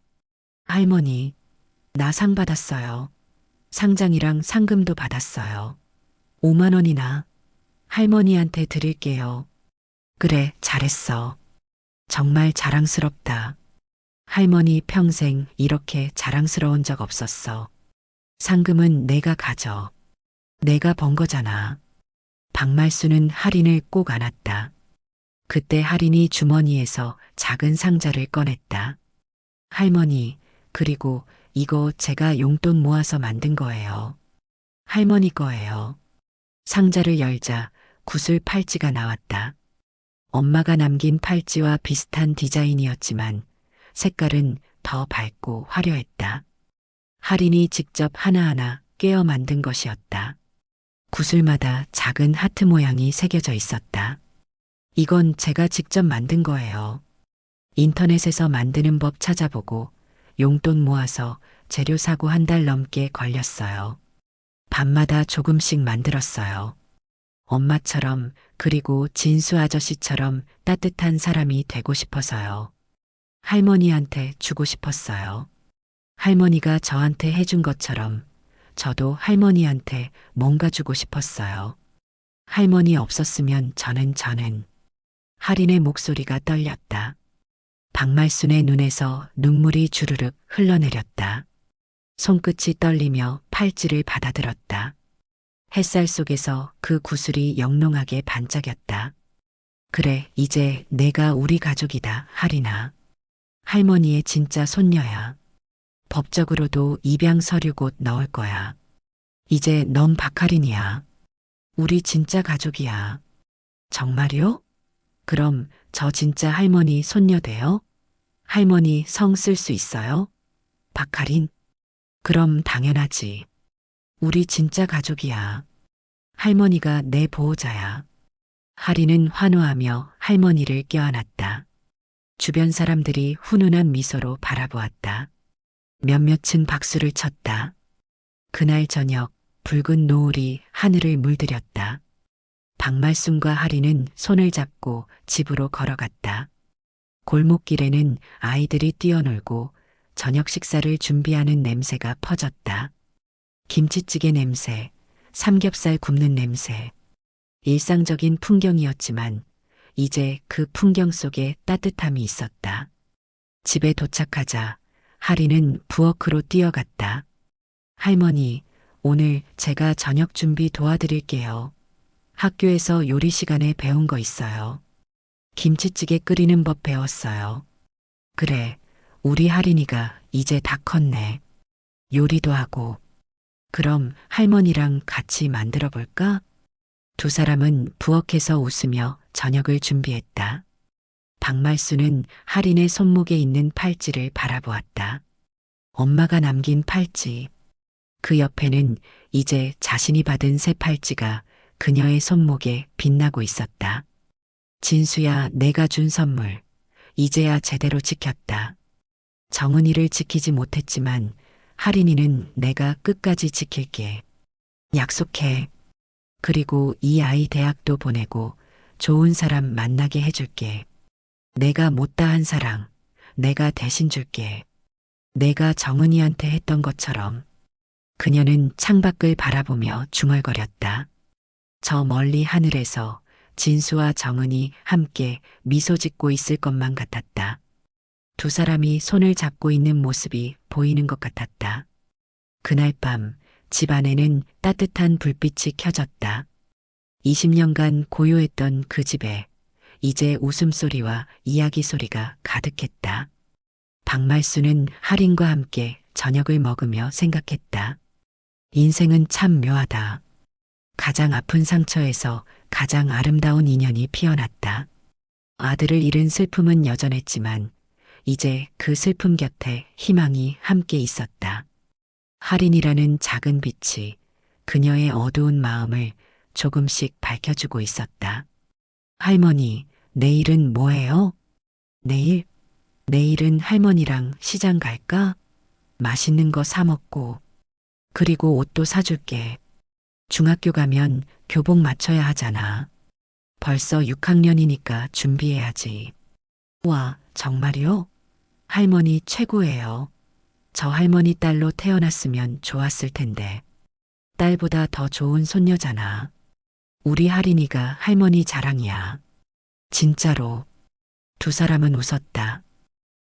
할머니, 나 상 받았어요. 상장이랑 상금도 받았어요. 5만 원이나 할머니한테 드릴게요. 그래, 잘했어. 정말 자랑스럽다. 할머니 평생 이렇게 자랑스러운 적 없었어. 상금은 내가 가져. 내가 번 거잖아. 박말순은 할인을 꼭 안았다. 그때 할인이 주머니에서 작은 상자를 꺼냈다. 할머니, 그리고 이거 제가 용돈 모아서 만든 거예요. 할머니 거예요. 상자를 열자 구슬 팔찌가 나왔다. 엄마가 남긴 팔찌와 비슷한 디자인이었지만 색깔은 더 밝고 화려했다. 할인이 직접 하나하나 꿰어 만든 것이었다. 구슬마다 작은 하트 모양이 새겨져 있었다. 이건 제가 직접 만든 거예요. 인터넷에서 만드는 법 찾아보고 용돈 모아서 재료 사고 1달 넘게 걸렸어요. 밤마다 조금씩 만들었어요. 엄마처럼 그리고 진수 아저씨처럼 따뜻한 사람이 되고 싶어서요. 할머니한테 주고 싶었어요. 할머니가 저한테 해준 것처럼 저도 할머니한테 뭔가 주고 싶었어요. 할머니 없었으면 저는 할인의 목소리가 떨렸다. 박말순의 눈에서 눈물이 주르륵 흘러내렸다. 손끝이 떨리며 팔찌를 받아들었다. 햇살 속에서 그 구슬이 영롱하게 반짝였다. 그래, 이제 내가 우리 가족이다, 할인아. 할머니의 진짜 손녀야. 법적으로도 입양 서류 곧 넣을 거야. 이제 넌 박할인이야. 우리 진짜 가족이야. 정말요? 그럼 저 진짜 할머니 손녀 돼요? 할머니 성 쓸 수 있어요? 박할인? 그럼 당연하지. 우리 진짜 가족이야. 할머니가 내 보호자야. 하리는 환호하며 할머니를 껴안았다. 주변 사람들이 훈훈한 미소로 바라보았다. 몇몇은 박수를 쳤다. 그날 저녁 붉은 노을이 하늘을 물들였다. 박말순과 하리는 손을 잡고 집으로 걸어갔다. 골목길에는 아이들이 뛰어놀고 저녁 식사를 준비하는 냄새가 퍼졌다. 김치찌개 냄새, 삼겹살 굽는 냄새. 일상적인 풍경이었지만 이제 그 풍경 속에 따뜻함이 있었다. 집에 도착하자 하리는 부엌으로 뛰어갔다. 할머니, 오늘 제가 저녁 준비 도와드릴게요. 학교에서 요리 시간에 배운 거 있어요. 김치찌개 끓이는 법 배웠어요. 그래, 우리 하린이가 이제 다 컸네. 요리도 하고. 그럼 할머니랑 같이 만들어 볼까? 두 사람은 부엌에서 웃으며 저녁을 준비했다. 박말수는 하린의 손목에 있는 팔찌를 바라보았다. 엄마가 남긴 팔찌. 그 옆에는 이제 자신이 받은 새 팔찌가 그녀의 손목에 빛나고 있었다. 진수야, 내가 준 선물. 이제야 제대로 지켰다. 정은이를 지키지 못했지만 하린이는 내가 끝까지 지킬게. 약속해. 그리고 이 아이 대학도 보내고 좋은 사람 만나게 해줄게. 내가 못다한 사랑, 내가 대신 줄게. 내가 정은이한테 했던 것처럼. 그녀는 창밖을 바라보며 중얼거렸다. 저 멀리 하늘에서 진수와 정은이 함께 미소 짓고 있을 것만 같았다. 두 사람이 손을 잡고 있는 모습이 보이는 것 같았다. 그날 밤 집안에는 따뜻한 불빛이 켜졌다. 20년간 고요했던 그 집에 이제 웃음소리와 이야기 소리가 가득했다. 박말수는 할인과 함께 저녁을 먹으며 생각했다. 인생은 참 묘하다. 가장 아픈 상처에서 가장 아름다운 인연이 피어났다. 아들을 잃은 슬픔은 여전했지만 이제 그 슬픔 곁에 희망이 함께 있었다. 할인이라는 작은 빛이 그녀의 어두운 마음을 조금씩 밝혀주고 있었다. 할머니, 내일은 뭐해요? 내일은 할머니랑 시장 갈까? 맛있는 거 사 먹고, 그리고 옷도 사줄게. 중학교 가면 교복 맞춰야 하잖아. 벌써 6학년이니까 준비해야지. 와, 정말요? 할머니 최고예요. 저 할머니 딸로 태어났으면 좋았을 텐데. 딸보다 더 좋은 손녀잖아. 우리 할인이가 할머니 자랑이야. 진짜로. 두 사람은 웃었다.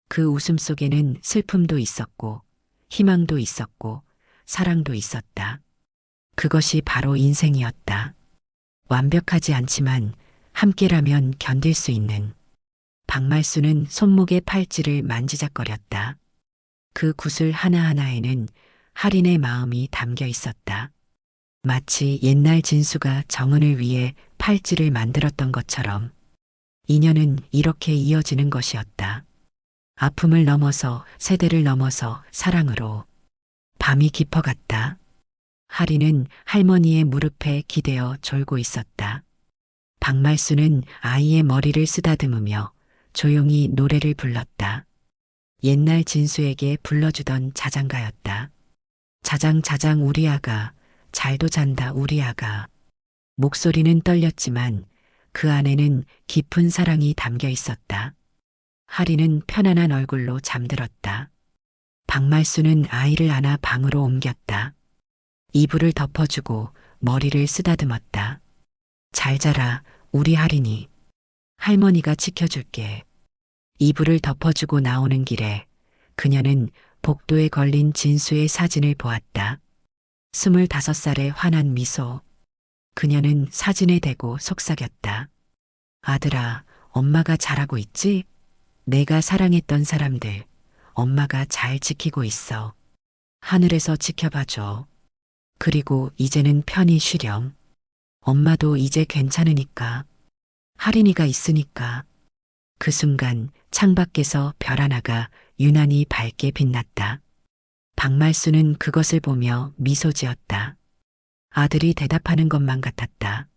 그 웃음 속에는 슬픔도 있었고, 희망도 있었고, 사랑도 있었다. 그것이 바로 인생이었다. 완벽하지 않지만 함께라면 견딜 수 있는. 박말수는 손목의 팔찌를 만지작거렸다. 그 구슬 하나하나에는 할인의 마음이 담겨 있었다. 마치 옛날 진수가 정은을 위해 팔찌를 만들었던 것처럼 인연은 이렇게 이어지는 것이었다. 아픔을 넘어서 세대를 넘어서 사랑으로. 밤이 깊어갔다. 할인은 할머니의 무릎에 기대어 졸고 있었다. 박말수는 아이의 머리를 쓰다듬으며 조용히 노래를 불렀다. 옛날 진수에게 불러주던 자장가였다. 자장자장 우리 아가, 잘도 잔다 우리 아가. 목소리는 떨렸지만 그 안에는 깊은 사랑이 담겨 있었다. 할인은 편안한 얼굴로 잠들었다. 박말수는 아이를 안아 방으로 옮겼다. 이불을 덮어주고 머리를 쓰다듬었다. 잘 자라, 우리 할인이. 할머니가 지켜줄게. 이불을 덮어주고 나오는 길에 그녀는 복도에 걸린 진수의 사진을 보았다. 25살의 환한 미소. 그녀는 사진에 대고 속삭였다. 아들아, 엄마가 잘하고 있지? 내가 사랑했던 사람들, 엄마가 잘 지키고 있어. 하늘에서 지켜봐줘. 그리고 이제는 편히 쉬렴. 엄마도 이제 괜찮으니까. 할인이가 있으니까. 그 순간 창밖에서 별 하나가 유난히 밝게 빛났다. 박말수는 그것을 보며 미소 지었다. 아들이 대답하는 것만 같았다.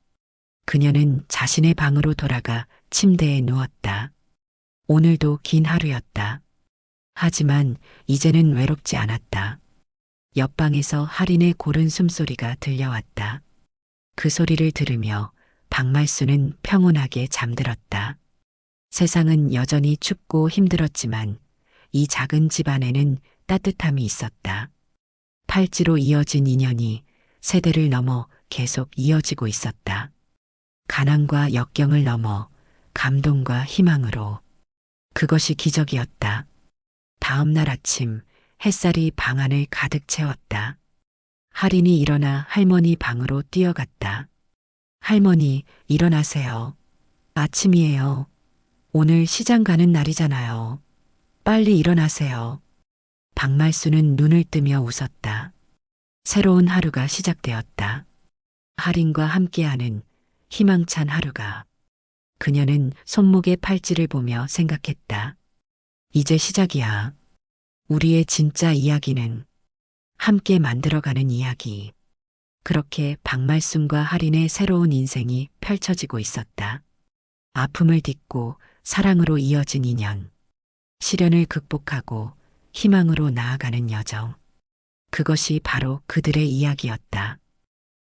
그녀는 자신의 방으로 돌아가 침대에 누웠다. 오늘도 긴 하루였다. 하지만 이제는 외롭지 않았다. 옆방에서 할인의 고른 숨소리가 들려왔다. 그 소리를 들으며 박말수는 평온하게 잠들었다. 세상은 여전히 춥고 힘들었지만 이 작은 집 안에는 따뜻함이 있었다. 팔찌로 이어진 인연이 세대를 넘어 계속 이어지고 있었다. 가난과 역경을 넘어 감동과 희망으로. 그것이 기적이었다. 다음 날 아침 햇살이 방 안을 가득 채웠다. 할인이 일어나 할머니 방으로 뛰어갔다. 할머니, 일어나세요. 아침이에요. 오늘 시장 가는 날이잖아요. 빨리 일어나세요. 박말수는 눈을 뜨며 웃었다. 새로운 하루가 시작되었다. 할인과 함께하는 희망찬 하루가. 그녀는 손목의 팔찌를 보며 생각했다. 이제 시작이야. 우리의 진짜 이야기는 함께 만들어가는 이야기. 그렇게 박말순과 할인의 새로운 인생이 펼쳐지고 있었다. 아픔을 딛고 사랑으로 이어진 인연. 시련을 극복하고 희망으로 나아가는 여정. 그것이 바로 그들의 이야기였다.